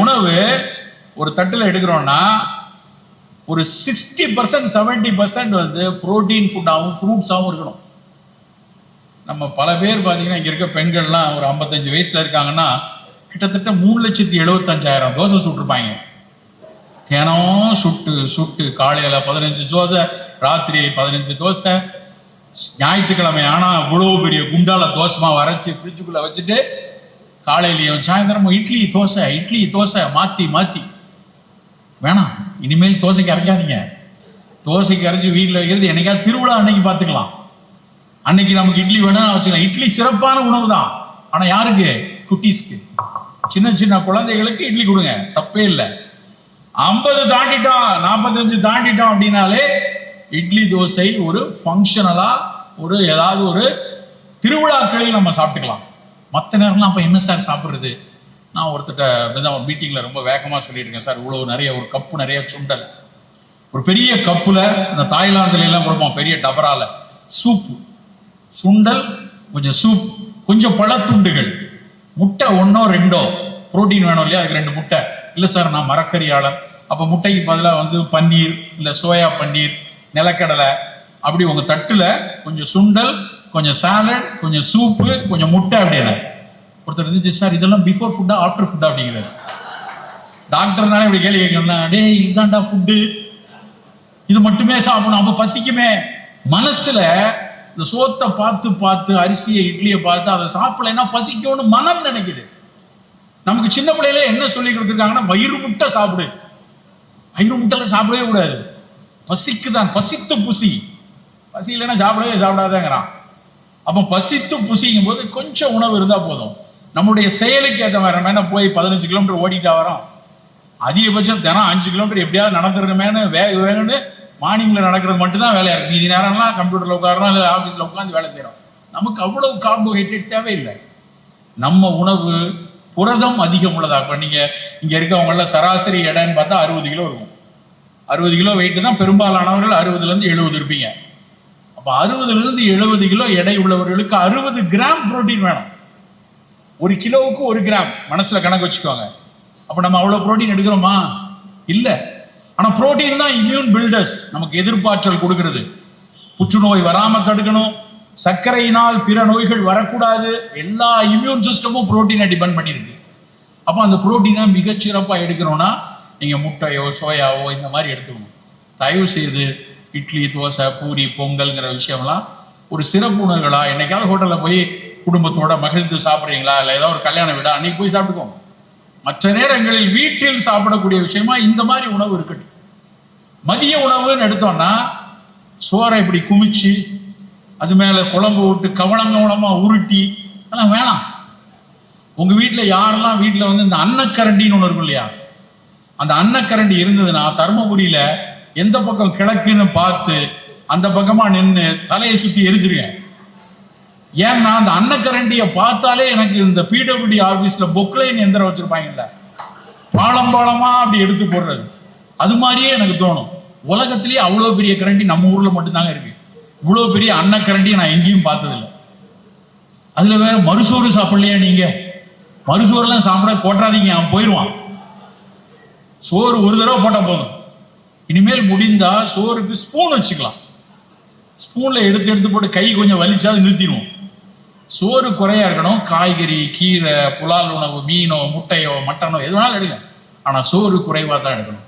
உணவு ஒரு தட்டில் எடுக்கிறோம்னா ஒரு 60% 70% வந்து புரோட்டீன் ஃபுட்டாகவும் ஃப்ரூட்ஸாகவும் இருக்கணும். நம்ம பல பேர் பார்த்தீங்கன்னா இங்கே இருக்க பெண்கள்லாம் ஒரு 55 வயசுல இருக்காங்கன்னா கிட்டத்தட்ட 3,75,000 தோசை சுட்டுருப்பாங்க. தினம் சுட்டு காலையில் 15 தோசை, ராத்திரி 15 தோசை, ஞாயிற்றுக்கிழமை ஆனால் இவ்வளோ பெரிய குண்டால தோசைமா வரைச்சி ஃப்ரிட்ஜுக்குள்ளே வச்சுட்டு காலையிலையும் சாயந்தரமும் இட்லி தோசை மாற்றி வேணாம். இனிமேல் தோசைக்கு அரைக்காதீங்க. தோசைக்கு அரைச்சி வீட்டில் வைக்கிறது என்னைக்காவது திருவிழா அன்னைக்கு பார்த்துக்கலாம். அன்னைக்கு நமக்கு இட்லி வேணும் வச்சுக்கலாம். இட்லி சிறப்பான உணவு தான். ஆனால் யாருக்கு? குட்டீஸ்க்கு, சின்ன குழந்தைகளுக்கு இட்லி கொடுங்க, தப்பே இல்லை. 50 தாண்டிட்டோம் 45 தாண்டிட்டோம் அப்படின்னாலே இட்லி தோசை ஒரு ஃபங்க்ஷனலா ஒரு ஏதாவது ஒரு திருவிழாக்களில் நம்ம சாப்பிட்டுக்கலாம். மற்ற நேரம்லாம் அப்போ என்ன சார் சாப்பிட்றது? நான் ஒருத்தட்ட ஒரு மீட்டிங்கில் ரொம்ப வேகமாக சொல்லியிருக்கேன் சார். இவ்வளோ நிறைய ஒரு கப்பு நிறைய சுண்டல், ஒரு பெரிய கப்பில் இந்த தாய்லாந்துல எல்லாம் கொடுப்போம் பெரிய டபரால சூப்பு, சுண்டல், கொஞ்சம் சூப், கொஞ்சம் பழத்துண்டுகள், முட்டை 1 or 2 புரோட்டீன் வேணும் இல்லையா, அதுக்கு 2 முட்டை. இல்லை சார் நான் மரக்கறியாளர், அப்போ முட்டைக்கு பதிலாக வந்து பன்னீர், இல்லை சோயா பன்னீர், நிலக்கடலை, அப்படி உங்கள் தட்டில் கொஞ்சம் சுண்டல், கொஞ்சம் சாலட், கொஞ்சம் சூப்பு, கொஞ்சம் முட்டை அப்படின்னு. ஒருத்தர் இருந்துச்சு, சார் இதெல்லாம் பிஃபோர் ஃபுட்டா ஆஃப்டர் ஃபுட்டா அப்படிங்கிறார். டாக்டர்னாலே இப்படி கேள்வி கேட்கணும்னா, டே இதுதான்டா ஃபுட்டு, இது மட்டுமே சாப்பிடணும், அப்போ பசிக்குமே. மனசுல இந்த சோத்தை பார்த்து அரிசியை இட்லியை பார்த்து அதை சாப்பிடலைன்னா பசிக்கும்னு மனம் நினைக்குது. நமக்கு சின்ன பிள்ளையில என்ன சொல்லி கொடுத்துருக்காங்கன்னா, வயிறு முட்டை சாப்பிடு. வயிறு முட்டைல சாப்பிடவே கூடாது, பசிக்குதான், பசித்து புசி. பசி இல்லைன்னா சாப்பிடாதேங்கிறான். அப்போ பசித்து புசிக்கும் போது கொஞ்சம் உணவு இருந்தால் போதும். நம்முடைய செயலுக்கு ஏற்ற மாதிரி நம்ம என்ன போய் 15 கிலோமீட்டர் ஓடிட்டா வரோம், அதிகபட்சம் தினம் 5 கிலோமீட்டர் எப்படியாவது நடந்துருக்கமேனு வேகன்னு மார்னிங்கில் நடக்கிறது மட்டும்தான் வேலையாக இருக்குது. மீதி நேரம்லாம் கம்ப்யூட்டரில் உட்காரோம், இல்லை ஆஃபீஸில் உட்காந்து வேலை செய்கிறோம். நமக்கு அவ்வளவு கார்போஹைட்ரேட் தேவையில்லை. நம்ம உணவு புரதம் அதிகம் உள்ளதா. இப்போ நீங்கள் இங்கே இருக்கவங்கள சராசரி எடைன்னு பார்த்தா 60 கிலோ இருக்கும். 60 கிலோ வெயிட்டு தான் பெரும்பாலானவர்கள் 60லேருந்து 70 இருப்பீங்க. அப்போ 60லேருந்து 70 கிலோ எடை உள்ளவர்களுக்கு 60 கிராம் புரோட்டீன் வேணும். 1 கிலோவுக்கு 1 கிராம் மனசில் கணக்கு வச்சுக்கோங்க. அப்போ நம்ம அவ்வளோ புரோட்டீன் எடுக்கிறோமா? இல்லை. ஆனால் புரோட்டீன் தான் இம்யூன் பில்டர்ஸ், நமக்கு எதிர்ப்பாற்றல் கொடுக்கிறது. புற்றுநோய் வராமல் தடுக்கணும், சர்க்கரையினால் பிற நோய்கள் வரக்கூடாது, எல்லா இம்யூன் சிஸ்டமும் புரோட்டீனை டிபெண்ட் பண்ணியிருக்கு. அப்போ அந்த புரோட்டீனை மிகச்சிறப்பாக எடுக்கணும்னா நீங்கள் முட்டையோ சோயாவோ இந்த மாதிரி எடுத்துக்கணும். தயவு செய்து இட்லி தோசை பூரி பொங்கல்ங்கிற விஷயம்லாம் ஒரு சிறப்பு உணவுகளாக என்னைக்காவது ஹோட்டலில் போய் குடும்பத்தோட மகிழ்ந்து சாப்பிட்றீங்களா, இல்லை ஏதோ ஒரு கல்யாண வீடா, அன்னைக்கு போய் சாப்பிட்டுக்கோங்க. மற்ற நேரங்களில் வீட்டில் சாப்பிடக்கூடிய விஷயமா இந்த மாதிரி உணவு இருக்கட்டும். மதிய உணவுன்னு எடுத்தோம்னா சோறை இப்படி குமிச்சு அது மேலே குழம்பு விட்டு கவனமா உருட்டி அதெல்லாம் வேணாம். உங்கள் வீட்டில் யாரெல்லாம் வீட்டில் வந்து இந்த அன்னக்கரண்டின்னு ஒன்று இருக்கும் இல்லையா, அந்த அன்னக்கரண்டி இருந்ததுன்னா தர்மபுரியில் எந்த பக்கம் கிழக்குன்னு பார்த்து அந்த பக்கமாக நின்று தலையை சுற்றி எரிஞ்சிருங்க. ஏன்னா அந்த அன்னக்கரண்டியை பார்த்தாலே எனக்கு இந்த பிடபிள்யூடி ஆஃபீஸில் பொக்லைன் எந்திரம் வச்சுருப்பாங்கல்ல, பாலமா அப்படி எடுத்து போடுறது, அது மாதிரியே எனக்கு தோணும். உலகத்திலேயே அவ்வளோ பெரிய கரண்டி நம்ம ஊரில் மட்டும்தாங்க இருக்கு. இவ்வளோ பெரிய அன்னக்கரண்டியை நான் எங்கேயும் பார்த்ததில்லை. அதில் வேற மறுசோறு சாப்பிடலையா நீங்கள்? மறுசோறுலாம் சாப்பிட போட்டாதீங்க, அவன் போயிடுவான். சோறு ஒரு தடவை போட்டால் போதும். இனிமேல் முடிந்தா சோறுக்கு ஸ்பூன் வச்சுக்கலாம். ஸ்பூனில் எடுத்து போட்டு கை கொஞ்சம் வலிச்சாது நிறுத்திடுவோம். சோறு குறையா இருக்கணும். காய்கறி, கீரை, புலால் உணவு, மீனோ முட்டையோ மட்டனோ எது வேணாலும் எடுங்க, ஆனால் சோறு குறைவாக தான் எடுக்கணும்.